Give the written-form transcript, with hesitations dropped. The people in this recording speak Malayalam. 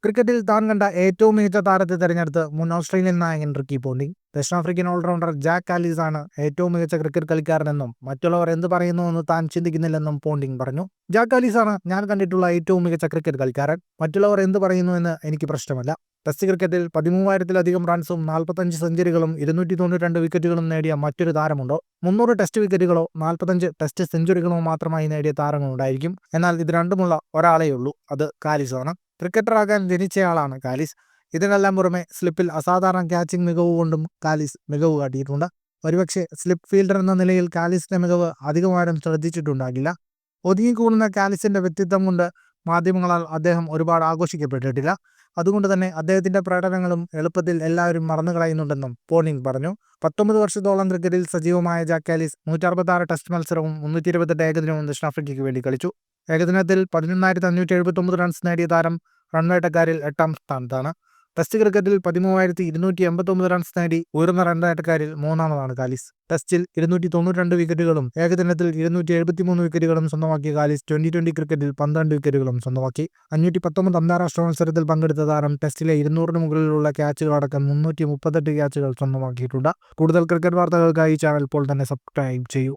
ക്രിക്കറ്റിൽ താൻ കണ്ട ഏറ്റവും മികച്ച താരത്തെ തെരഞ്ഞെടുത്ത് മുൻ ഓസ്ട്രേലിയൻ നായകൻ റിക്കി പോണ്ടിംഗ്. ദക്ഷിണാഫ്രിക്കൻ ഓൾറൗണ്ടർ ജാക്ക് കാലിസ് ആണ് ഏറ്റവും മികച്ച ക്രിക്കറ്റ് കളിക്കാരനെന്നും മറ്റുള്ളവർ എന്ത് പറയുന്നുവെന്ന് താൻ ചിന്തിക്കുന്നില്ലെന്നും പോണ്ടിംഗ് പറഞ്ഞു. ജാക്ക് കാലിസ് ആണ് ഞാൻ കണ്ടിട്ടുള്ള ഏറ്റവും മികച്ച ക്രിക്കറ്റ് കളിക്കാരൻ. മറ്റുള്ളവർ എന്ത് പറയുന്നുവെന്ന് എനിക്ക് പ്രശ്നമല്ല. ടെസ്റ്റ് ക്രിക്കറ്റിൽ 13,000-ലധികം റൺസും 45 സെഞ്ചുറികളും 292 വിക്കറ്റുകളും നേടിയ മറ്റൊരു താരമുണ്ടോ? 300 ടെസ്റ്റ് വിക്കറ്റുകളോ 45 ടെസ്റ്റ് സെഞ്ചുറികളോ മാത്രമായി നേടിയ താരങ്ങളുണ്ടായിരിക്കും. എന്നാൽ ഇത് രണ്ടുമുള്ള ഒരാളെയുള്ളൂ, അത് കാലിസാണ്. ക്രിക്കറ്ററാകാൻ ജനിച്ചയാളാണ് കാലിസ്. ഇതിനെല്ലാം പുറമെ സ്ലിപ്പിൽ അസാധാരണ ക്യാച്ചിങ് മികവ് കൊണ്ടും കാലിസ് മികവ് കാട്ടിയിട്ടുണ്ട്. ഒരുപക്ഷെ സ്ലിപ്പ് ഫീൽഡർ എന്ന നിലയിൽ കാലിസിന്റെ മികവ് അധികമാരും ശ്രദ്ധിച്ചിട്ടുണ്ടാകില്ല. ഒതുങ്ങിക്കൂടുന്ന കാലിസിന്റെ വ്യക്തിത്വം കൊണ്ട് മാധ്യമങ്ങളാൽ അദ്ദേഹം ഒരുപാട് ആഘോഷിക്കപ്പെട്ടിട്ടില്ല. അതുകൊണ്ട് തന്നെ അദ്ദേഹത്തിന്റെ പ്രകടനങ്ങളും എളുപ്പത്തിൽ എല്ലാവരും മറന്നു കളയുന്നുണ്ടെന്നും പോണ്ടിംഗ് പറഞ്ഞു. 19 വർഷത്തോളം ക്രിക്കറ്റിൽ സജീവമായ ജാക്ക് കാലിസ് 166 ടെസ്റ്റ് മത്സരവും 328 ഏകദിനവും ദക്ഷിണാഫ്രിക്കയ്ക്ക് വേണ്ടി കളിച്ചു. ഏകദിനത്തിൽ 11,579 റൺസ് നേടിയ താരം റൺവേട്ടക്കാരിൽ 8ാം സ്ഥാനത്താണ്. ടെസ്റ്റ് ക്രിക്കറ്റിൽ 13,289 റൺസ് നേടി ഉയർന്ന റൺവേട്ടക്കാരിൽ 3ാമതാണ് കാലിസ്. ടെസ്റ്റിൽ 292 വിക്കറ്റുകളും ഏകദിനത്തിൽ 273 വിക്കറ്റുകളും സ്വന്തമാക്കിയ കാലിസ് ട്വന്റി ക്രിക്കറ്റിൽ 12 വിക്കറ്റുകളും സ്വന്തമാക്കി. 519 അന്താരാഷ്ട്ര മത്സരത്തിൽ പങ്കെടുത്ത താരം ടെസ്റ്റിലെ 200-ന് മുകളിലുള്ള ക്യാച്ചുകളടക്കം 338 ക്യാച്ചുകൾ സ്വന്തമാക്കിയിട്ടുണ്ട്. കൂടുതൽ ക്രിക്കറ്റ് വാർത്തകൾക്കായി ചാനൽ ഇപ്പോൾ തന്നെ സബ്സ്ക്രൈബ് ചെയ്യൂ.